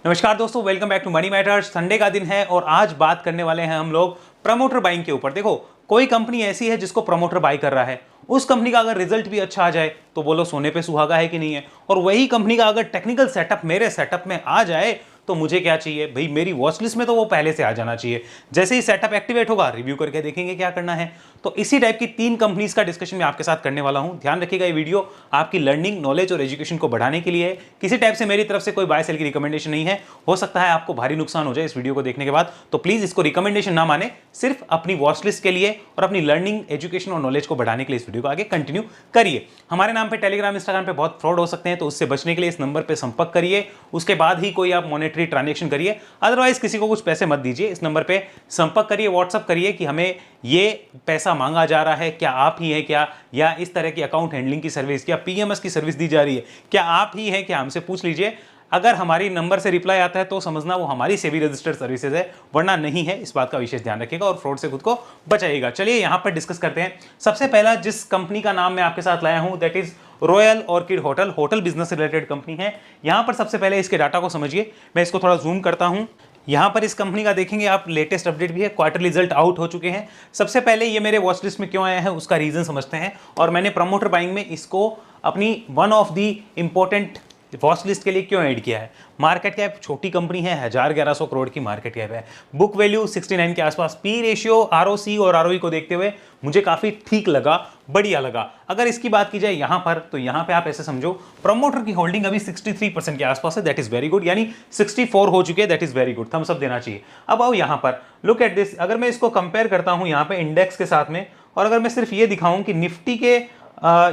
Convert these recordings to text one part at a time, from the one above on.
नमस्कार दोस्तों, welcome back to money matters. Sunday का दिन है और आज बात करने वाले हैं हम लोग प्रमोटर बाइंग के ऊपर। देखो, कोई कंपनी ऐसी है जिसको प्रमोटर बाई कर रहा है, उस कंपनी का अगर रिजल्ट भी अच्छा आ जाए तो बोलो सोने पे सुहागा है कि नहीं है। और वही कंपनी का अगर टेक्निकल सेटअप मेरे सेटअप में आ जाए तो मुझे क्या चाहिए भाई, मेरी वॉच लिस्ट में तो वो पहले से आ जाना चाहिए। जैसे ही सेटअप एक्टिवेट होगा रिव्यू करके देखेंगे क्या करना है। तो इसी टाइप की 3 कंपनीज का डिस्कशन मैं आपके साथ करने वाला हूं। ध्यान रखिएगा, ये वीडियो आपकी लर्निंग, नॉलेज और एजुकेशन को बढ़ाने के लिए है। किसी टाइप से मेरी तरफ से कोई बाय सेल की रिकमेंडेशन नहीं है। हो सकता है आपको भारी नुकसान हो जाए इस वीडियो को देखने के बाद, तो प्लीज इसको रिकमेंडेशन ना माने, सिर्फ अपनी वॉच लिस्ट के लिए और अपनी लर्निंग, एजुकेशन और नॉलेज को बढ़ाने के लिए इस वीडियो को आगे कंटिन्यू करिए। हमारे नाम पे टेलीग्राम, इंस्टाग्राम पे बहुत फ्रॉड हो सकते हैं, तो उससे बचने के लिए इस नंबर पे संपर्क करिए। उसके बाद ही कोई आप मॉनेटरी ट्रांजेक्शन करिए, अदरवाइज किसी को कुछ पैसे मत दीजिए। इस नंबर पे संपर्क करिए, व्हाट्सअप करिए कि हमें ये पैसा मांगा जा रहा है, क्या आप ही है क्या, या इस तरह की अकाउंट हैंडलिंग की सर्विस, क्या पीएमएस की सर्विस दी जा रही है, क्या आप ही है क्या, हमसे पूछ लीजिए। अगर हमारी नंबर से रिप्लाई आता है तो समझना वो हमारी सेबी रजिस्टर्ड सर्विसेज है, वरना नहीं है। इस बात का विशेष ध्यान रखिएगा और फ्रॉड से खुद को बचाइएगा। चलिए यहां पर डिस्कस करते हैं। सबसे पहला जिस कंपनी का नाम मैं आपके साथ लाया हूं that is royal orchid hotel. Hotel business से रिलेटेड कंपनी है। यहां पर सबसे पहले इसके डाटा को समझिए। मैं इसको थोड़ा जूम करता हूं। यहां पर इस कंपनी का देखेंगे आप, लेटेस्ट अपडेट भी है, क्वार्टर रिजल्ट आउट हो चुके हैं। सबसे पहले ये मेरे वॉच लिस्ट में क्यों आया है उसका रीजन समझते हैं, और मैंने प्रमोटर बाइंग में इसको अपनी one of the important watch list के लिए क्यों ऐड किया है। मार्केट कैप, छोटी कंपनी है, 1100 करोड़ की मार्केट कैप है, बुक वैल्यू 69 के आसपास, पी रेशियो, आरओसी और आरओई को देखते हुए मुझे काफी ठीक लगा, बढ़िया लगा। अगर इसकी बात की जाए यहां पर, तो यहां पे आप ऐसे समझो प्रमोटर की होल्डिंग अभी 63% के आसपास है, दैट इज वेरी गुड। यानी 64 हो चुके हैं, that is very good, thumbs up देना चाहिए। अब आओ यहां पर, लुक एट दिस। अगर मैं इसको कंपेयर करता हूं यहां पे इंडेक्स के साथ में, और अगर मैं सिर्फ ये दिखाऊं कि निफ्टी के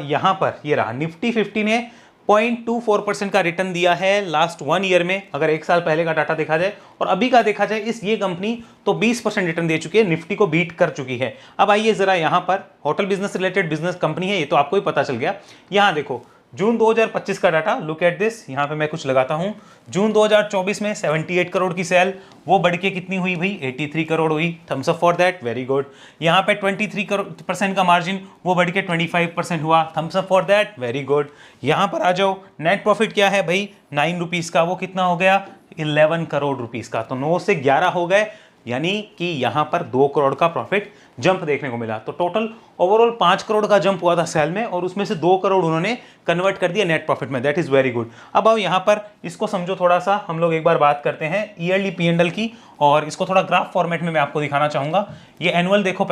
यहां पर ये रहा, निफ्टी 50 ने 0.24% का रिटर्न दिया है लास्ट 1 ईयर में। अगर 1 साल पहले का डाटा देखा जाए और अभी का देखा जाए, इस ये कंपनी तो 20% रिटर्न दे चुकी है, निफ्टी को बीट कर चुकी है। अब आइए जरा यहां पर, hotel business related business company है, ये तो आपको ही पता चल गया। यहां देखो जून 2025 का डाटा, लुक एट दिस। यहां पे मैं कुछ लगाता हूं। जून 2024 में 78 करोड़ की सेल, वो बढ़ के कितनी हुई भाई, 83 करोड़ हुई, thumbs up for that, very good. यहां पे 23% का मार्जिन, वो बढ़ के 25% हुआ, thumbs up for that, very good. यहां पर आ जाओ, नेट प्रॉफिट क्या है भाई, 9 रुपीज का, वो कितना हो गया, 11 करोड़ रुपीज का, तो 9 से 11 हो गए, यानी कि यहां पर 2 करोड़ का प्रॉफिट जंप देखने को मिला। तो टोटल ओवरऑल 5 करोड़ का जंप हुआ था सेल में, और उसमें से 2 करोड़ उन्होंने कन्वर्ट कर दिया नेट प्रॉफिट में, दैट इज वेरी गुड। अब आओ यहां पर इसको समझो थोड़ा सा, हम लोग एक बार बात करते हैं ईयरली पी&एल की, और इसको थोड़ा ग्राफ फॉर्मेट में मैं आपको दिखाना चाहूंगा। ये एनुअल देखो,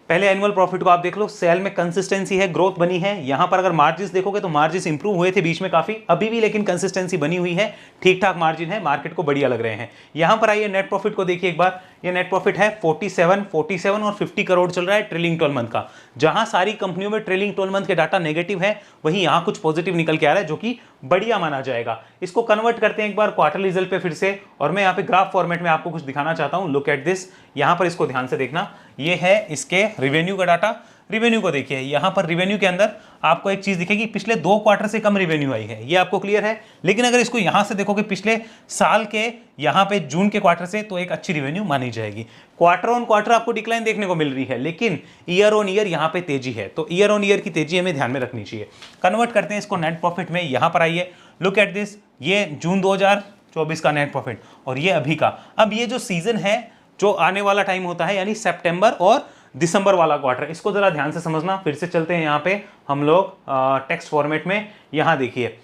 पहले एनुअल प्रॉफिट को आप देख लो, सेल में कंसिस्टेंसी है, ग्रोथ बनी है। यहां पर अगर मार्जिन्स देखोगे तो मार्जिन्स इंप्रूव हुए थे बीच में काफी, अभी भी लेकिन कंसिस्टेंसी बनी हुई है, ठीक ठाक मार्जिन है, मार्केट को बढ़िया लग रहे हैं। यहां पर आइए नेट प्रॉफिट को देखिए एक बार। ये नेट प्रॉफिट है 47 और 50 करोड़ चल रहा है ट्रेलिंग 12 मंथ का। जहां सारी कंपनियों में ट्रेलिंग 12 मंथ के डाटा नेगेटिव है, वहीं यहां कुछ पॉजिटिव निकल के आ रहा है, जो कि बढ़िया माना जाएगा। इसको कन्वर्ट करते हैं एक बार क्वार्टर रिजल्ट पे फिर से, और मैं यहां पे ग्राफ फॉर्मेट में आपको कुछ दिखाना चाहता हूं। Look at this. यहां पर इसको ध्यान से देखना, ये है इसके रिवेन्यू का डाटा। रिवेन्यू को देखिए, यहां पर रिवेन्यू के अंदर आपको एक चीज दिखेगी, पिछले 2 क्वार्टर से कम रिवेन्यू आई है, ये आपको क्लियर है। लेकिन अगर इसको यहां से देखोगे पिछले साल के यहां पे जून के क्वार्टर से, तो एक अच्छी रिवेन्यू मानी जाएगी। क्वार्टर ऑन क्वार्टर आपको डिक्लाइन देखने को मिल रही है, लेकिन ईयर ऑन ईयर यहां पे तेजी है, तो ईयर ऑन ईयर की तेजी हमें ध्यान में रखनी चाहिए। कन्वर्ट करते हैं इसको नेट प्रॉफिट में। यहां पर आइए, लुक एट दिस। ये जून 2024 का नेट प्रॉफिट, और ये अभी का। अब ये जो सीजन है, जो आने वाला टाइम होता है, यानी सितंबर और दिसंबर वाला क्वार्टर, इसको जरा ध्यान से समझना। फिर से चलते हैं यहाँ पे हम लोग टेक्स्ट फॉर्मेट में। यहाँ देखिए,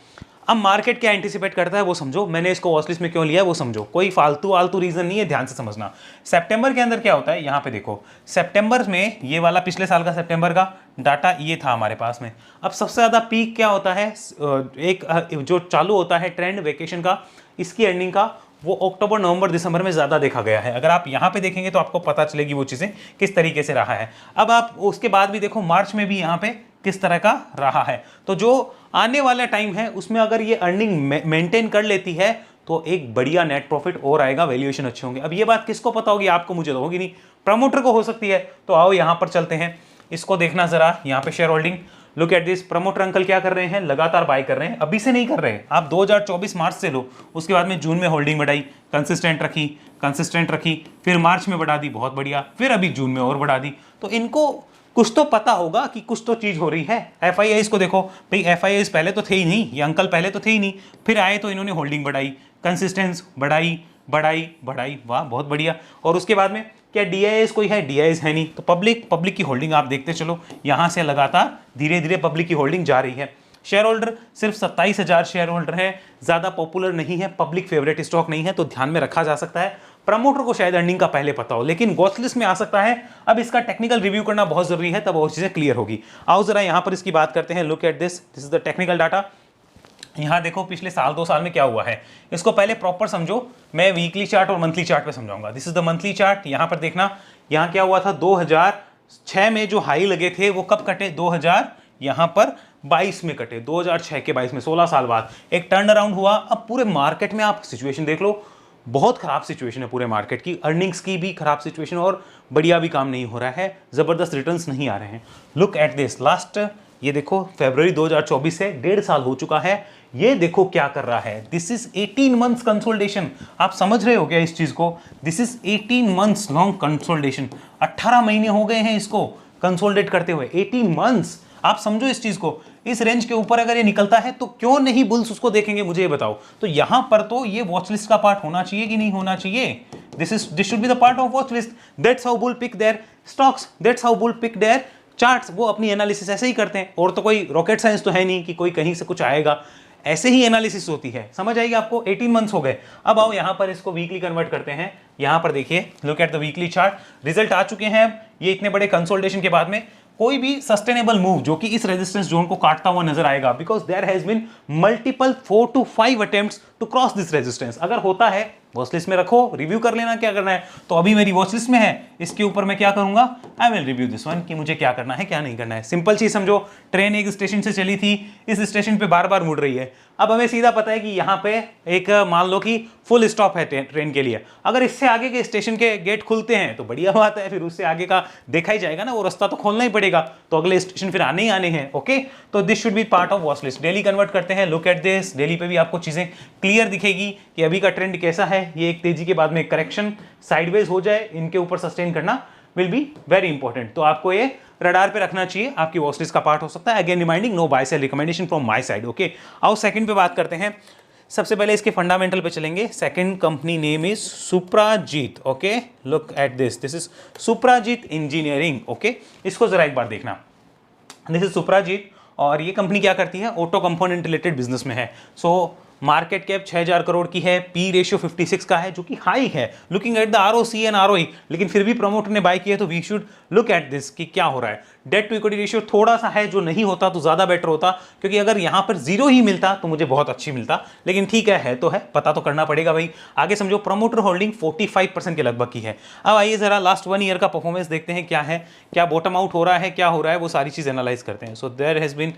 अब मार्केट क्या एंटिसिपेट करता है वो समझो, मैंने इसको वॉच लिस्ट में क्यों लिया है वो समझो, कोई फालतू आलतू रीजन नहीं है, ध्यान से समझना। सितंबर के अंदर क्या होता है, यहाँ पे देखो, सितंबर में ये वाला पिछले साल का सितंबर का डाटा ये था हमारे पास में। अब सबसे ज्यादा पीक क्या होता है, एक जो चालू होता है ट्रेंड वेकेशन का, इसकी एंडिंग का, वो अक्टूबर, नवंबर, दिसंबर में ज्यादा देखा गया है। अगर आप यहां पे देखेंगे तो आपको पता चलेगी वो चीजें किस तरीके से रहा है। अब आप उसके बाद भी देखो, मार्च में भी यहां पे किस तरह का रहा है। तो जो आने वाला टाइम है उसमें अगर ये अर्निंग मेंटेन कर लेती है तो एक बढ़िया नेट प्रॉफिट और आएगा, वैल्यूएशन अच्छे होंगे। अब ये बात किसको पता होगी, आपको, मुझे तो होगी नहीं, प्रमोटर को हो सकती है। तो आओ यहां पर चलते हैं, इसको देखना जरा। यहां पे share holding, look at this. Promoter uncle क्या कर रहे हैं, लगातार बाय कर रहे हैं, अभी से नहीं कर रहे हैं, आप 2024 मार्च से लो। उसके बाद में जून में होल्डिंग बढ़ाई, कंसिस्टेंट रखी, फिर मार्च में बढ़ा दी, बहुत बढ़िया, फिर अभी जून में और बढ़ा दी। तो इनको कुछ तो पता होगा कि कुछ तो चीज हो रही है। एफआईआईस को देखो भाई, एफआईआईस पहले तो थे ही नहीं, ये अंकल पहले तो थे ही नहीं, फिर आए तो इन्होंने होल्डिंग बढ़ाई, कंसिस्टेंस बढ़ाई बढ़ाई बढ़ाई, वाह बहुत बढ़िया। और उसके बाद में क्या डीआईएस कोई है? डीआईएस है नहीं, तो पब्लिक की होल्डिंग आप देखते चलो, यहां से लगातार धीरे धीरे पब्लिक की होल्डिंग जा रही है। शेयर होल्डर सिर्फ 27,000 शेयर होल्डर है, ज्यादा पॉपुलर नहीं है, पब्लिक फेवरेट स्टॉक नहीं है, तो ध्यान में रखा जा सकता है। प्रमोटर को शायद अर्निंग का पहले पता हो, लेकिन वॉच लिस्ट में आ सकता है। अब इसका टेक्निकल रिव्यू करना बहुत जरूरी है, तब और चीजें क्लियर होगी। आओ जरा यहां पर इसकी बात करते हैं। Look at this is the technical data. यहां देखो पिछले साल 2 साल में क्या हुआ है, इसको पहले प्रॉपर समझो। मैं वीकली चार्ट और मंथली चार्ट पे समझाऊंगा। This is the monthly chart. यहां पर देखना, यहां क्या हुआ था, 2006 में जो हाई लगे थे वो कब कटे? 2000 यहां पर 22 में कटे, 2006 के 22 में, 16 साल बाद एक टर्न अराउंड हुआ। अब पूरे मार्केट में आप सिचुएशन देख लो, बहुत खराब सिचुएशन है पूरे मार्केट की, अर्निंग्स की भी खराब सिचुएशन और बढ़िया भी काम नहीं हो रहा है, जबरदस्त रिटर्न्स नहीं आ रहे हैं। लुक एट दिस लास्ट, ये देखो फरवरी 2024 से 1.5 साल हो चुका है, ये देखो क्या कर रहा है। This is 18 months consolidation. आप समझ रहे हो क्या इस चीज को? This is 18 months long consolidation. 18 महीने हो गए हैं इसको कंसोलिडेट करते हुए, 18 मंथ्स। आप समझो इस चीज को, इस रेंज के ऊपर अगर ये निकलता है तो क्यों नहीं बुल्स उसको देखेंगे, मुझे ये बताओ। तो यहां पर तो ये वॉच लिस्ट का पार्ट होना चाहिए कि नहीं होना चाहिए? This should be the part of watch list. That's how bull pick their stocks, that's how bull pick their charts. वो अपनी एनालिसिस ऐसे ही करते हैं, और तो कोई रॉकेट साइंस तो है नहीं कि कोई कहीं से कुछ आएगा, ऐसे ही एनालिसिस होती है। समझ आएगी आपको? 18 मंथ्स हो गए। अब आओ यहां पर इसको वीकली कन्वर्ट करते हैं। यहां पर देखिए, look at the weekly chart. Result आ चुके हैं अब, ये इतने बड़े कंसोलिडेशन के बाद में कोई भी सस्टेनेबल मूव जो कि इस रेजिस्टेंस जोन को काटता हुआ नजर आएगा, because there has been multiple 4 to 5 attempts to cross this resistance. अगर होता है वॉच लिस्ट में रखो, रिव्यू कर लेना क्या करना है। तो अभी मेरी वॉच लिस्ट में है, इसके ऊपर मैं क्या करूंगा, I will review this one कि मुझे क्या करना है क्या नहीं करना है। सिंपल चीज समझो, ट्रेन एक स्टेशन से चली थी, इस स्टेशन पे बार बार मुड़ रही है। अब हमें सीधा पता है कि यहाँ पे एक मान लो कि फुल स्टॉप है ट्रेन के लिए। अगर इससे आगे के स्टेशन के गेट खुलते हैं तो बढ़िया बात है, फिर उससे आगे का देखा ही जाएगा ना, वो रास्ता तो खोलना ही पड़ेगा, तो अगले स्टेशन फिर आने ही आने हैं। ओके, तो this should B part of watch list. Daily convert करते हैं। लुक एट दिस, डेली पे भी आपको चीजें क्लियर दिखेगी कि अभी का ट्रेंड कैसा है। ये एक तेजी के बाद में करेक्शन साइडवेज हो जाए, इनके ऊपर सस्टेन करना विल बी वेरी इंपॉर्टेंट। तो आपको ये रडार पे रखना चाहिए, आपकी वॉच लिस्ट का पार्ट हो सकता है। Again reminding, no buy sell recommendation from my side. Okay, आओ सेकंड पे बात करते हैं। सबसे पहले इसके फंडामेंटल पे चलेंगे। Second company name is Suprajit. Okay, look at this, this is Suprajit engineering. Okay, इसको जरा एक बार देखना। दिस इज सुप्राजीत, और ये कंपनी क्या करती है, ऑटो कंपोनेंट रिलेटेड बिजनेस में है। सो मार्केट कैप 6000 करोड़ की है, पी रेशियो 56 का है, जो कि हाई है looking at the ROC and ROE. लेकिन फिर भी प्रमोटर ने बाय किया, तो we should look at this कि क्या हो रहा है। डेट टू इक्विटी रेशियो थोड़ा सा है, जो नहीं होता तो ज्यादा बेटर होता, क्योंकि अगर यहां पर 0 ही मिलता तो मुझे बहुत अच्छी मिलता, लेकिन ठीक है तो है, पता तो करना पड़ेगा भाई। आगे समझो, प्रमोटर होल्डिंग 45% के लगभग की है। अब आइए जरा लास्ट 1 ईयर का परफॉर्मेंस देखते हैं, क्या है, क्या बॉटम आउट हो रहा है, क्या हो रहा है, वो सारी चीज एनालाइज करते हैं। So there has been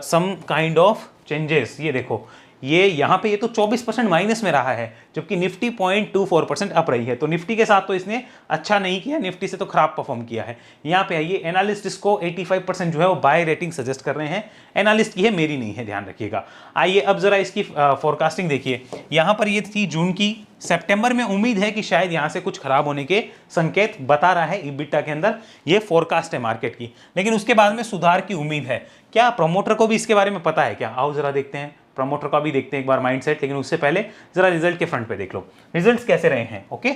some kind of changes. ये देखो, ये यहाँ पे ये तो 24% माइनस में रहा है, जबकि निफ्टी 0.24% अप रही है। तो निफ्टी के साथ तो इसने अच्छा नहीं किया, निफ्टी से तो खराब परफॉर्म किया है। यहाँ पे आइए, एनालिस्ट इसको 85% जो है वो बाय रेटिंग सजेस्ट कर रहे हैं। एनालिस्ट की है, मेरी नहीं है, ध्यान रखिएगा। आइए अब जरा इसकी फोरकास्टिंग देखिए। यहाँ पर ये थी जून की, सितंबर में उम्मीद है कि शायद यहाँ से कुछ खराब होने के संकेत बता रहा है EBITDA के अंदर, ये फोरकास्ट है मार्केट की, लेकिन उसके बाद में सुधार की उम्मीद है। क्या प्रमोटर को भी इसके बारे में पता है क्या? आओ जरा देखते हैं, प्रमोटर का भी देखते हैं एक बार माइंडसेट। लेकिन उससे पहले जरा रिजल्ट के फ्रंट पे देख लो, रिजल्ट्स कैसे रहे हैं। ओके,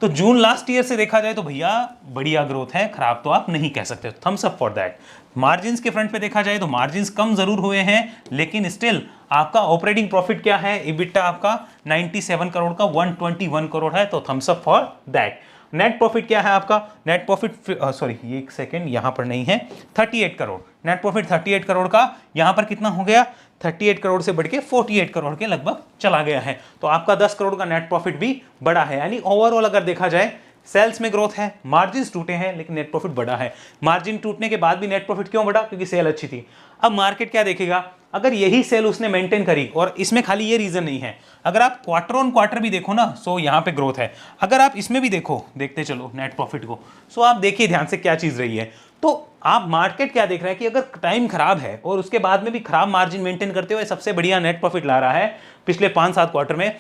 तो जून लास्ट ईयर से देखा जाए तो भैया बढ़िया ग्रोथ है, खराब तो आप नहीं कह सकते, thumbs up for that. Margins के फ्रंट पे देखा जाए तो मार्जिन्स कम जरूर हुए हैं, लेकिन स्टिल आपका ऑपरेटिंग प्रॉफिट क्या है, EBITDA आपका 97 करोड़ का 121 करोड़ है, तो thumbs up for that. Net profit क्या है आपका, नेट प्रॉफिट सॉरी एक सेकेंड, यहां पर नहीं है, 38 करोड़ नेट प्रॉफिट, 38 करोड़ का यहां पर कितना हो गया, 38 करोड़ से बढ़ के 48 करोड़ के लगभग चला गया है। तो आपका 10 करोड़ का नेट प्रॉफिट भी बढ़ा है। यानी ओवरऑल अगर देखा जाए, सेल्स में ग्रोथ है, मार्जिन टूटे हैं, लेकिन नेट प्रॉफिट बढ़ा है। मार्जिन टूटने के बाद भी नेट प्रॉफिट क्यों बढ़ा, क्योंकि सेल अच्छी थी। अब मार्केट क्या देखेगा, अगर यही सेल उसने मेंटेन करी, और इसमें खाली ये रीजन नहीं है, अगर आप क्वार्टर ऑन क्वार्टर भी देखो ना, सो यहाँ पे ग्रोथ है। अगर आप इसमें भी देखो, देखते चलो नेट प्रॉफिट को, सो आप देखिए ध्यान से क्या चीज रही है। तो आप मार्केट क्या देख रहे हैं कि अगर टाइम खराब है और उसके बाद में भी खराब मार्जिन मेंटेन करते हुए सबसे बढ़िया नेट प्रॉफिट ला रहा है पिछले 5-7 क्वार्टर में,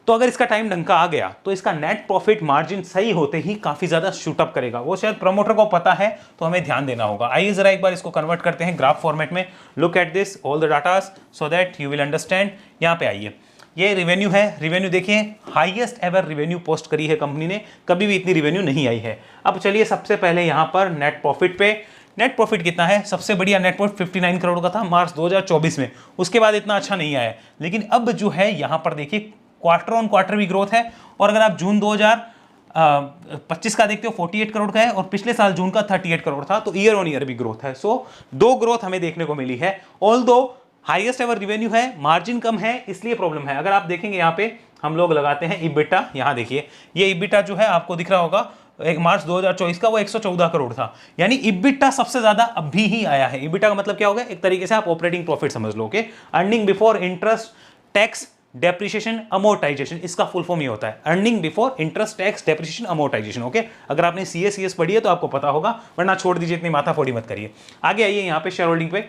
तो अगर इसका टाइम ढंग का आ गया तो इसका नेट प्रॉफिट मार्जिन सही होते ही काफी ज्यादा शूट अप करेगा। वो शायद प्रमोटर को पता है, तो हमें ध्यान देना होगा। आइए जरा एक बार इसको कन्वर्ट करते हैं ग्राफ फॉर्मेट में। Look at this all the datas so that you will understand. यहाँ पे आइए, ये रेवेन्यू है, रेवेन्यू देखिए हाईएस्ट एवर रेवेन्यू पोस्ट करी है कंपनी ने, कभी भी इतनी रेवेन्यू नहीं आई है। अब चलिए सबसे पहले यहाँ पर नेट प्रॉफिट पे, नेट प्रॉफिट कितना है, सबसे बढ़िया नेट प्रॉफिट 59 करोड़ का था मार्च 2024 में, उसके बाद इतना अच्छा नहीं आया। लेकिन अब जो है यहाँ पर देखिए क्वार्टर ऑन क्वार्टर भी ग्रोथ है, और अगर आप जून 2025 का देखते हो 48 करोड़ का है, और पिछले साल जून का 38 करोड़ था, तो ईयर ऑन ईयर भी ग्रोथ है। सो दो ग्रोथ हमें देखने को मिली है। ऑल्दो हाईएस्ट एवर रेवेन्यू है, मार्जिन कम है, इसलिए प्रॉब्लम है। अगर आप देखेंगे यहाँ पे हम लोग लगाते हैं इबिटा, यहाँ देखिए ये इबिटा जो है आपको दिख रहा होगा, एक मार्च 2024 का वो 114 करोड़ था, यानी इबिटा सबसे ज्यादा अभी ही आया है। इबिटा का मतलब क्या होगा, एक तरीके से आप ऑपरेटिंग प्रॉफिट समझ लो, okay. Earning before interest tax depreciation amortization, इसका फुल फॉर्म ये होता है, earning before interest tax depreciation amortization, okay. अगर आपने सीएस पढ़ी है तो आपको पता होगा, वरना छोड़ दीजिए, इतनी माथाफोड़ी मत करिए। आगे आइए यहाँ पे शेयर होल्डिंग पे,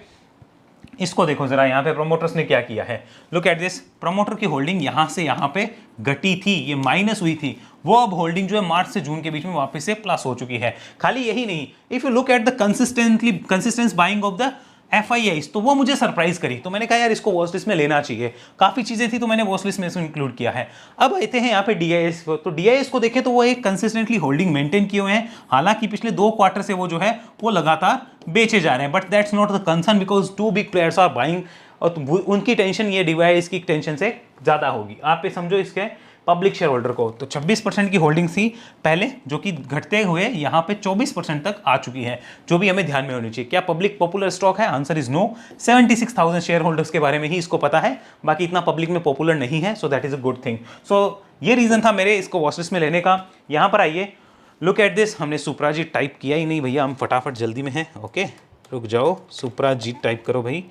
इसको देखो जरा, यहाँ पे प्रमोटर्स ने क्या किया है, लुक एट दिस। प्रमोटर की होल्डिंग यहाँ से यहाँ पे घटी थी, ये माइनस हुई थी, वो अब होल्डिंग जो है मार्च से जून के बीच में वापस से प्लस हो चुकी है। खाली यही नहीं, if you look at the consistence buying of the FIIs, तो वो मुझे सरप्राइज करी, तो मैंने कहा यार इसको वॉच लिस्ट में लेना चाहिए। काफी चीजें थी तो मैंने वॉच लिस्ट में इसको इंक्लूड किया है। अब आते हैं यहाँ पे DIS, तो DIS को देखें तो वो एक कंसिस्टेंटली होल्डिंग मेंटेन किए हुए हैं, हालांकि पिछले 2 क्वार्टर से वो जो है वो लगातार बेचे जा रहे हैं, but that's not the concern because 2 big players are buying, और उनकी टेंशन ये DIS की टेंशन से ज्यादा होगी। आप ये समझो इसके पब्लिक शेयर होल्डर को, तो 26% की होल्डिंग थी पहले, जो कि घटते हुए यहाँ पे 24% तक आ चुकी है, जो भी हमें ध्यान में होनी चाहिए। क्या पब्लिक पॉपुलर स्टॉक है, answer is no. 76,000 shareholders के बारे में ही इसको पता है, बाकी इतना पब्लिक में पॉपुलर नहीं है, so that is a good thing. So ये रीजन था मेरे इसको वॉच लिस्ट में लेने का। यहाँ पर आइए, लुक एट दिस, हमने सुप्राजीत टाइप किया ही नहीं भैया, हम फटाफट जल्दी में हैं, ओके। रुक जाओ, सुप्राजीत टाइप करो भाई,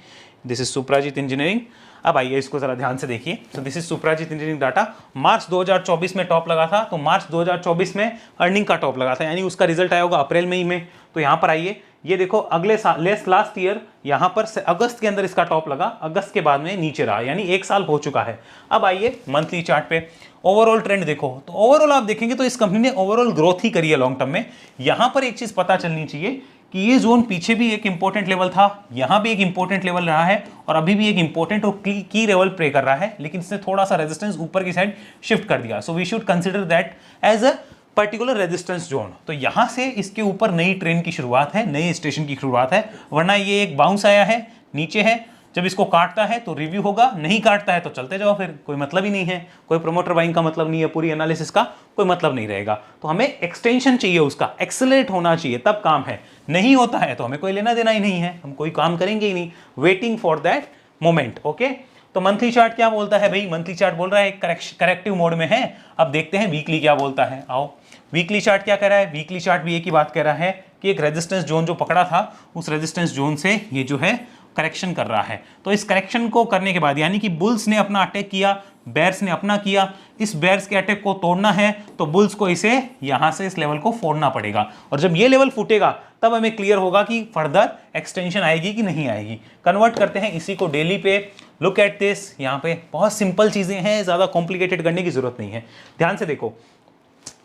दिस इज सुप्राजीत इंजीनियरिंग। अब आइए इसको जरा ध्यान से देखिए, तो this is Suprajit engineering data. मार्च 2024 में टॉप लगा था, तो मार्च 2024 में अर्निंग का टॉप लगा था, यानी उसका रिजल्ट आया होगा अप्रैल मई में। तो यहाँ पर आइए, ये देखो अगले साल लास्ट ईयर यहाँ पर अगस्त के अंदर इसका टॉप लगा, अगस्त के बाद में नीचे रहा, यानी 1 साल हो चुका है। अब आइए मंथली चार्ट पे, ओवरऑल ट्रेंड देखो, तो ओवरऑल आप देखेंगे तो इस कंपनी ने ओवरऑल ग्रोथ ही करी है लॉन्ग टर्म में। यहाँ पर एक चीज पता चलनी चाहिए कि ये जोन पीछे भी एक इंपॉर्टेंट लेवल था, यहां भी एक इंपॉर्टेंट लेवल रहा है, और अभी भी एक इंपॉर्टेंट और की लेवल प्ले कर रहा है, लेकिन इसने थोड़ा सा रेजिस्टेंस ऊपर की साइड शिफ्ट कर दिया। So we should consider that as a particular resistance zone. तो यहां से इसके ऊपर नई ट्रेन की शुरुआत है, नए स्टेशन की शुरुआत है, वरना ये एक बाउंस आया है, नीचे है, जब इसको काटता है तो रिव्यू होगा, नहीं काटता है तो चलते जाओ, फिर कोई मतलब ही नहीं है, कोई प्रमोटर बाइंग का मतलब नहीं है, पूरी एनालिसिस का कोई मतलब नहीं रहेगा। तो हमें एक्सटेंशन चाहिए, उसका एक्सेलरेट होना चाहिए, तब काम है। नहीं होता है तो हमें कोई लेना देना ही नहीं है, हम कोई काम करेंगे ही नहीं, waiting for that moment, okay. तो मंथली चार्ट क्या बोलता है भाई, मंथली चार्ट बोल रहा है करेक्टिव मोड में है। अब देखते हैं वीकली क्या बोलता है, आओ। वीकली चार्ट क्या कह रहा है, वीकली चार्ट भी एक ही बात कह रहा है कि एक रेजिस्टेंस जोन जो पकड़ा था, उस रेजिस्टेंस जोन से ये जो है करेक्शन कर रहा है। तो इस करेक्शन को करने के बाद, यानी कि बुल्स ने अपना अटैक किया, बेयर्स ने अपना किया, इस बेयर्स के अटैक को तोड़ना है तो बुल्स को इसे यहां से इस लेवल को फोड़ना पड़ेगा, और जब ये लेवल फूटेगा तब हमें क्लियर होगा कि फर्दर एक्सटेंशन आएगी कि नहीं आएगी। कन्वर्ट करते हैं इसी को डेली पे, लुक एट दिस। यहाँ पे बहुत सिंपल चीजें हैं, ज्यादा कॉम्प्लिकेटेड करने की जरूरत नहीं है, ध्यान से देखो।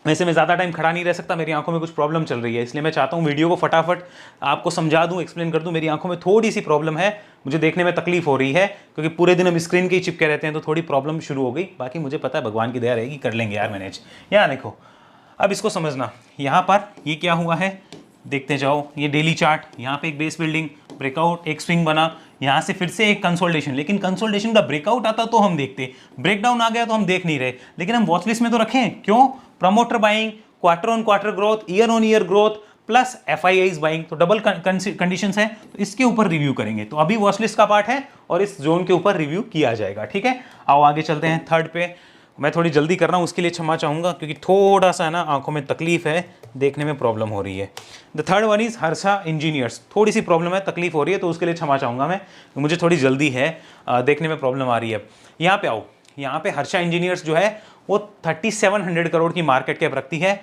वैसे मैं ज़्यादा टाइम खड़ा नहीं रह सकता, मेरी आंखों में कुछ प्रॉब्लम चल रही है, इसलिए मैं चाहता हूँ वीडियो को फटाफट आपको समझा दूँ, एक्सप्लेन कर दूँ। मेरी आंखों में थोड़ी सी प्रॉब्लम है, मुझे देखने में तकलीफ हो रही है, क्योंकि पूरे दिन हम स्क्रीन के ही चिपके रहते हैं, तो थोड़ी प्रॉब्लम शुरू हो गई। बाकी मुझे पता है भगवान की दया रहेगी, कर लेंगे यार मैनेज। यहाँ देखो, अब इसको समझना, यहाँ पर ये क्या हुआ है देखते जाओ। ये डेली चार्ट, यहाँ पे एक बेस बिल्डिंग, ब्रेकआउट, एक स्विंग बना, यहाँ से फिर से एक कंसोलिडेशन, लेकिन कंसोलिडेशन का ब्रेकआउट आता तो हम देखते, ब्रेकडाउन आ गया तो हम देख नहीं रहे, लेकिन हम वॉच लिस्ट में तो रखें। क्यों? Promoter buying, quarter on quarter growth, year on year growth, plus FIIs buying, तो डबल कंडीशंस है, तो इसके ऊपर रिव्यू करेंगे। तो अभी वॉच लिस्ट का पार्ट है और इस जोन के ऊपर रिव्यू किया जाएगा, ठीक है। आओ आगे चलते हैं थर्ड पे। मैं थोड़ी जल्दी कर रहा हूँ, उसके लिए क्षमा चाहूँगा, क्योंकि थोड़ा सा ना आंखों में तकलीफ है, देखने में प्रॉब्लम हो रही है। The third one is Harsha engineers, थोड़ी सी प्रॉब्लम है, तकलीफ हो रही है, तो उसके लिए क्षमा चाहूँगा मैं, मुझे थोड़ी जल्दी है, देखने में प्रॉब्लम आ रही है। यहाँ पे आओ, यहाँ पे हर्षा इंजीनियर्स जो है वो 3700 करोड़ की मार्केट कैप रखती है,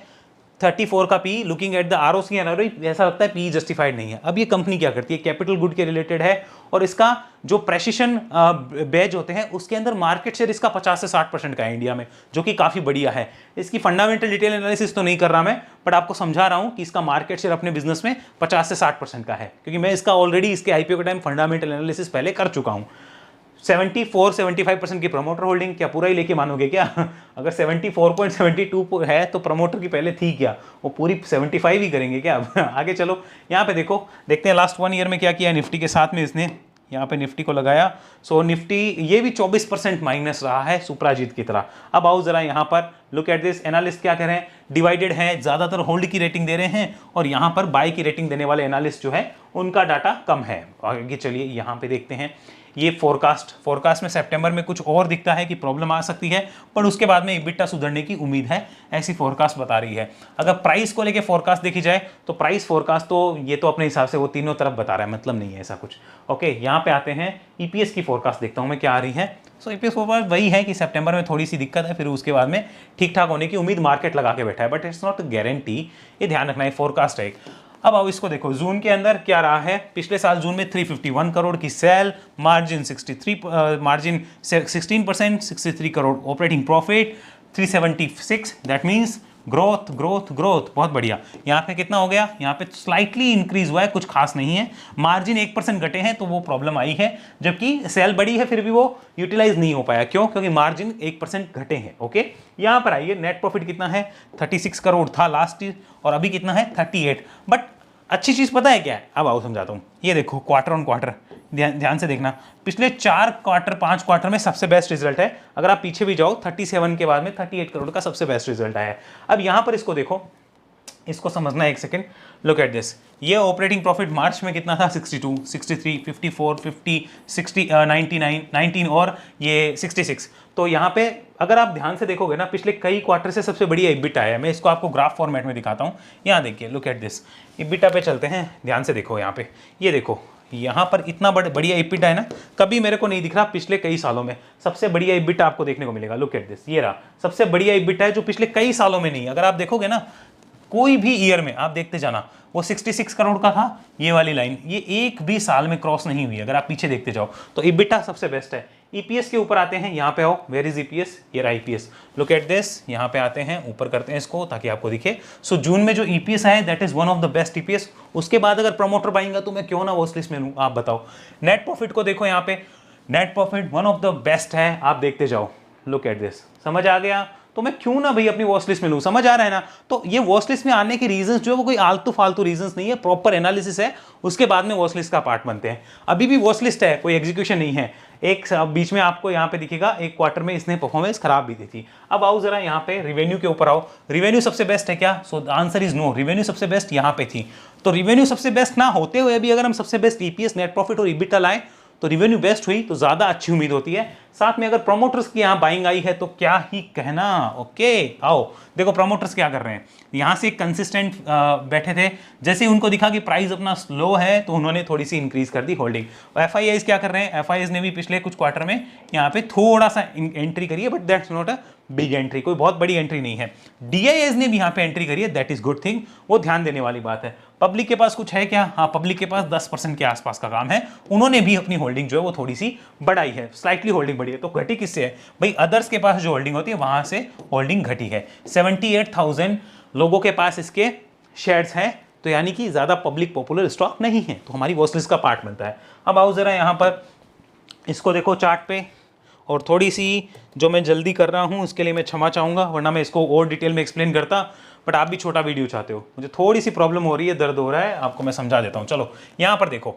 34 का P, looking at the ROC and ROE ऐसा लगता है पी जस्टिफाइड नहीं है। अब ये कंपनी क्या करती है, कैपिटल गुड के रिलेटेड है, और इसका जो प्रेसिशन बैज होते हैं उसके अंदर मार्केट शेयर इसका 50 से 60% का है इंडिया में, जो कि काफ़ी बढ़िया है। इसकी फंडामेंटल डिटेल एनालिसिस तो नहीं कर रहा मैं, बट आपको समझा रहा हूँ कि इसका मार्केट शेयर अपने बिजनेस में 50 से 60% का है, क्योंकि मैं इसका ऑलरेडी इसके IPO के टाइम फंडामेंटल एनालिसिस पहले कर चुका हूँ। 74-75% की प्रमोटर होल्डिंग, क्या पूरा ही लेके मानोगे क्या? अगर 74.72 है तो प्रमोटर की पहले थी क्या, वो पूरी 75 ही करेंगे क्या? आगे चलो, यहाँ पे देखो, देखते हैं लास्ट 1 ईयर में क्या किया निफ्टी के साथ में इसने। यहाँ पे निफ्टी को लगाया, सो निफ्टी ये भी 24% माइनस रहा है सुपराजीत की तरह। अब आओ जरा यहाँ पर लुक एट दिस, एनालिस्ट क्या कह रहे हैं, डिवाइडेड है, ज्यादातर होल्ड की रेटिंग दे रहे हैं और यहाँ पर बाय की रेटिंग देने वाले एनालिस्ट जो है उनका डाटा कम है। आगे चलिए यहाँ पे देखते हैं, ये फोरकास्ट में सितंबर में कुछ और दिखता है कि प्रॉब्लम आ सकती है, पर उसके बाद में EBITDA सुधरने की उम्मीद है, ऐसी फोरकास्ट बता रही है। अगर प्राइस को लेके फोरकास्ट देखी जाए तो प्राइस फोरकास्ट तो ये तो अपने हिसाब से वो तीनों तरफ बता रहा है, मतलब नहीं है ऐसा कुछ। ओके, यहाँ पे आते हैं EPS की फोरकास्ट देखता हूँ मैं क्या आ रही है। सो EPS फोरकास्ट वही है कि सितंबर में थोड़ी सी दिक्कत है, फिर उसके बाद में ठीक ठाक होने की उम्मीद मार्केट लगा के बैठा है, बट इट्स नॉट गारंटी, ये ध्यान रखना है, फोरकास्ट है। अब आओ इसको देखो, जून के अंदर क्या रहा है, पिछले साल जून में 351 करोड़ की sale, margin 16%, 63 crore operating profit, 376, that means growth growth growth, बहुत बढ़िया। यहाँ पे कितना हो गया, यहाँ पे स्लाइटली इंक्रीज हुआ है, कुछ खास नहीं है। मार्जिन 1% घटे हैं तो वो प्रॉब्लम आई है, जबकि सेल बड़ी है फिर भी वो यूटिलाइज नहीं हो पाया। क्यों? क्योंकि मार्जिन 1% घटे हैं। ओके, यहाँ पर आइए, नेट प्रॉफिट कितना है, 36 करोड़ था लास्ट ईयर और अभी कितना है 38। बट अच्छी चीज पता है क्या है, अब आओ समझाता हूँ। ये देखो क्वार्टर ऑन क्वार्टर, ध्यान से देखना, पिछले 5 क्वार्टर में सबसे बेस्ट रिजल्ट है। अगर आप पीछे भी जाओ 37 के बाद में 38 करोड़ का सबसे बेस्ट रिजल्ट आया है। अब यहां पर इसको देखो, इसको समझना एक सेकेंड, लुक एट दिस। ये ऑपरेटिंग प्रॉफिट मार्च में कितना था, 62, 63, 54, 50, 60, 99, 19 और ये 66। तो यहाँ पे अगर आप ध्यान से देखोगे ना, पिछले कई क्वार्टर से सबसे बढ़िया EBITDA है। मैं इसको आपको ग्राफ फॉर्मेट में दिखाता हूँ। यहाँ देखिए, लुक एट दिस, EBITDA पे चलते हैं, ध्यान से देखो यहाँ पे, ये देखो यहाँ पर इतना बढ़िया EBITDA है ना, कभी मेरे को नहीं दिख रहा पिछले कई सालों में। सबसे बढ़िया EBITDA आपको देखने को मिलेगा, लुक एट दिस, ये रहा सबसे बढ़िया EBITDA है जो पिछले कई सालों में नहीं। अगर आप देखोगे ना कोई भी ईयर में, आप देखते जाना, वो 66 करोड़ का था, ये वाली लाइन, ये एक भी साल में क्रॉस नहीं हुई। अगर आप पीछे देखते जाओ तो EBITDA सबसे बेस्ट है। EPS के ऊपर आते हैं, यहाँ पे आओ, वेयर इज EPS, ये रहा EPS, लुक एट दिस। यहाँ पे आते हैं, ऊपर करते हैं इसको ताकि आपको दिखे। सो जून में जो EPS है that is one of the best EPS। उसके बाद अगर प्रमोटर बाइंग तो मैं क्यों ना वॉच लिस्ट में लूँ, आप बताओ। नेट प्रॉफिट को देखो, यहाँ पे net profit one of the best है, आप देखते जाओ, लुक एट दिस, समझ आ गया? तो मैं क्यों ना भाई अपनी वॉच लिस्ट में लूं, समझ आ रहा है ना? तो ये वॉच लिस्ट में आने के रीजंस जो है वो कोई आलतू फालतू रीजंस नहीं है, प्रॉपर एनालिसिस है, उसके बाद में वॉच लिस्ट का पार्ट बनते हैं। अभी भी वॉच लिस्ट है, कोई एग्जीक्यूशन नहीं है। एक बीच में आपको यहाँ पे दिखेगा, एक क्वार्टर में इसने परफॉर्मेंस खराब भी दी थी। अब आओ जरा यहाँ पे रिवेन्यू के ऊपर आओ, रिवेन्यू सबसे बेस्ट है क्या? So the answer is no, revenue सबसे बेस्ट यहाँ पे थी। तो रिवेन्यू सबसे बेस्ट ना होते हुए भी अगर हम सबसे बेस्ट EPS, नेट प्रॉफिट और EBITDA लाए तो रिवेन्यू बेस्ट हुई तो ज्यादा अच्छी उम्मीद होती है। साथ में अगर प्रोमोटर्स की यहाँ बाइंग आई है तो क्या ही कहना। ओके, आओ देखो प्रोमोटर्स क्या कर रहे हैं, यहाँ से कंसिस्टेंट बैठे थे, जैसे ही उनको दिखा कि प्राइस अपना स्लो है तो उन्होंने थोड़ी सी इंक्रीज कर दी होल्डिंग। FIIs क्या कर रहे हैं, FIIs ने भी पिछले कुछ क्वार्टर में यहाँ पे थोड़ा सा एंट्री करी है, but that's not a big entry, कोई बहुत बड़ी एंट्री नहीं है। DIIs ने भी यहाँ पे एंट्री करी है, दैट इज गुड थिंग, वो ध्यान देने वाली बात है। पब्लिक के पास कुछ है क्या? हाँ, पब्लिक के पास 10% के आसपास का काम है, उन्होंने भी अपनी होल्डिंग जो है वो थोड़ी सी बढ़ाई है, स्लाइटली होल्डिंग बढ़ी है। तो घटी किससे है भाई? अदर्स के पास जो होल्डिंग होती है वहां से होल्डिंग घटी है। 78,000 लोगों के पास इसके शेयर्स हैं, तो यानी कि ज्यादा पब्लिक पॉपुलर स्टॉक नहीं है, तो हमारी वॉच लिस्ट का पार्ट बनता है। अब आओ जरा यहाँ पर इसको देखो चार्ट पे, और थोड़ी सी जो मैं जल्दी कर रहा हूँ उसके लिए मैं क्षमा चाहूँगा, वरना मैं इसको और डिटेल में एक्सप्लेन करता, बट आप भी छोटा वीडियो चाहते हो, मुझे थोड़ी सी प्रॉब्लम हो रही है, दर्द हो रहा है, आपको मैं समझा देता हूँ। चलो यहाँ पर देखो,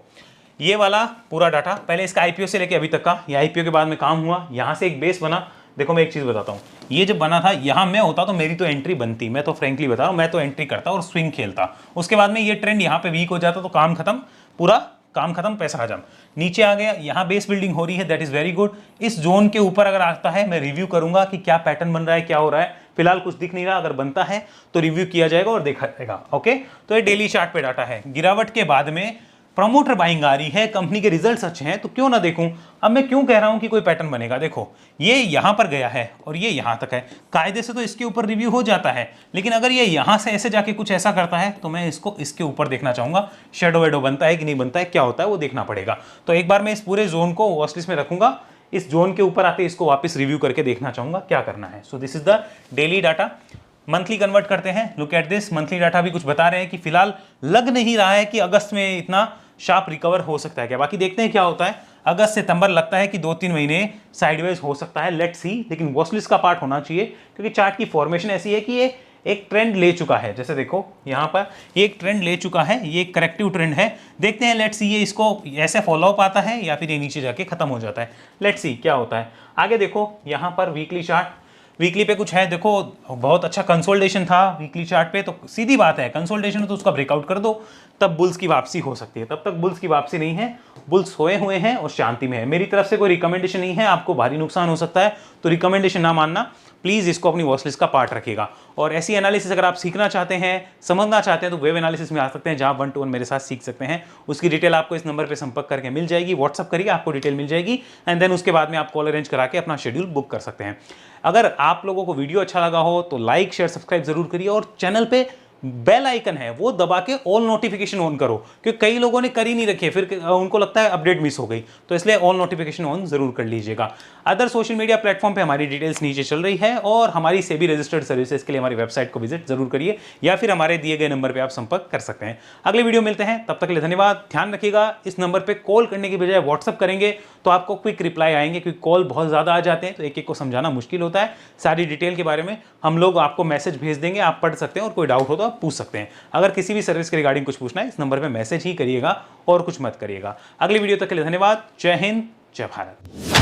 ये वाला पूरा डाटा, पहले इसका IPO से लेके अभी तक का, ये IPO के बाद में काम हुआ, यहाँ से एक बेस बना। देखो मैं एक चीज़ बताता हूँ, ये जब बना था यहाँ मैं होता तो मेरी तो एंट्री बनती, मैं तो फ्रेंकली बता रहा हूँ, मैं तो एंट्री करता और स्विंग खेलता। उसके बाद में ये ट्रेंड यहाँ पे वीक हो जाता तो काम खत्म, पूरा काम खत्म, पैसा हजम। नीचे आ गया, यहाँ बेस बिल्डिंग हो रही है, दैट इज वेरी गुड। इस जोन के ऊपर अगर आता है, मैं रिव्यू करूंगा कि क्या पैटर्न बन रहा है, क्या हो रहा है। फिलहाल कुछ दिख नहीं रहा, अगर बनता है तो रिव्यू किया जाएगा और देखा जाएगा। ओके, तो ये डेली चार्ट पे डाटा है। गिरावट के बाद में प्रमोटर बाइंग आ रही है, कंपनी के रिजल्ट्स अच्छे हैं, तो क्यों ना देखूं। अब मैं क्यों कह रहा हूं कि कोई पैटर्न बनेगा, देखो ये यहां पर गया है और ये यहां तक है, कायदे से तो इसके ऊपर रिव्यू हो जाता है, लेकिन अगर ये यहां से ऐसे जाके कुछ ऐसा करता है तो मैं इसको इसके ऊपर देखना चाहूंगा, शेडो वेडो बनता है कि नहीं बनता है, क्या होता है वो देखना पड़ेगा। तो एक बार मैं इस पूरे जोन को वॉच लिस्ट में रखूंगा, इस जोन के ऊपर आते इसको वापस रिव्यू करके देखना चाहूंगा क्या करना है। So this is the daily data. Monthly convert करते हैं, look at this. Monthly data भी कुछ बता रहे हैं कि फिलहाल लग नहीं रहा है कि अगस्त में इतना शार्प रिकवर हो सकता है क्या, बाकी देखते हैं क्या होता है। अगस्त सितंबर लगता है कि 2-3 महीने साइडवेज हो सकता है, लेट्स सी। लेकिन वॉच लिस्ट का पार्ट होना चाहिए क्योंकि चार्ट की फॉर्मेशन ऐसी है कि ये एक ट्रेंड ले चुका है। जैसे देखो यहाँ पर ये एक ट्रेंड ले चुका है, ये एक करेक्टिव ट्रेंड है। देखते हैं लेट्स सी ये इसको ऐसे फॉलो अप आता है या फिर ये नीचे जाके खत्म हो जाता है। लेट्स सी क्या होता है आगे। देखो यहाँ पर वीकली चार्ट, वीकली पे कुछ है, देखो बहुत अच्छा कंसोलिडेशन था वीकली चार्ट पे, तो सीधी बात है कंसोलिडेशन है तो उसका ब्रेकआउट कर दो, तब बुल्स की वापसी हो सकती है। तब तक बुल्स की वापसी नहीं है, बुल्स सोए हुए हैं और शांति में है। मेरी तरफ से कोई रिकमेंडेशन नहीं है, आपको भारी नुकसान हो सकता है तो रिकमेंडेशन ना मानना प्लीज़, इसको अपनी वॉच लिस्ट का पार्ट रखिएगा। और ऐसी एनालिसिस अगर आप सीखना चाहते हैं, समझना चाहते हैं तो वेब एनालिसिस में आ सकते हैं, जहां 1-to-1 मेरे साथ सीख सकते हैं। उसकी डिटेल आपको इस नंबर पे संपर्क करके मिल जाएगी, व्हाट्सअप करिए आपको डिटेल मिल जाएगी, एंड देन उसके बाद में आप कॉल अरेंज करा के अपना शेड्यूल बुक कर सकते हैं। अगर आप लोगों को वीडियो अच्छा लगा हो तो लाइक शेयर सब्सक्राइब जरूर करिए, और चैनल पे बेल आइकन है वो दबा के ऑल नोटिफिकेशन ऑन करो, क्योंकि कई लोगों ने कर ही नहीं रखे, फिर उनको लगता है अपडेट मिस हो गई, तो इसलिए ऑल नोटिफिकेशन ऑन जरूर कर लीजिएगा। अदर सोशल मीडिया प्लेटफॉर्म पे हमारी डिटेल्स नीचे चल रही है, और हमारी सेबी रजिस्टर्ड सर्विसेज के लिए हमारी वेबसाइट को विजिट जरूर करिए, या फिर हमारे दिए गए नंबर पर आप संपर्क कर सकते हैं। अगले वीडियो मिलते हैं, तब तक के लिए धन्यवाद। ध्यान रखिएगा इस नंबर पर कॉल करने की बजाय व्हाट्सअप करेंगे तो आपको क्विक रिप्लाई आएंगे, क्योंकि कॉल बहुत ज़्यादा आ जाते हैं तो एक एक को समझाना मुश्किल होता है। सारी डिटेल के बारे में हम लोग आपको मैसेज भेज देंगे, आप पढ़ सकते हैं और कोई डाउट हो तो आप पूछ सकते हैं। अगर किसी भी सर्विस के रिगार्डिंग कुछ पूछना है इस नंबर पे मैसेज ही करिएगा और कुछ मत करिएगा। अगली वीडियो तक के लिए धन्यवाद। जय हिंद, जय भारत।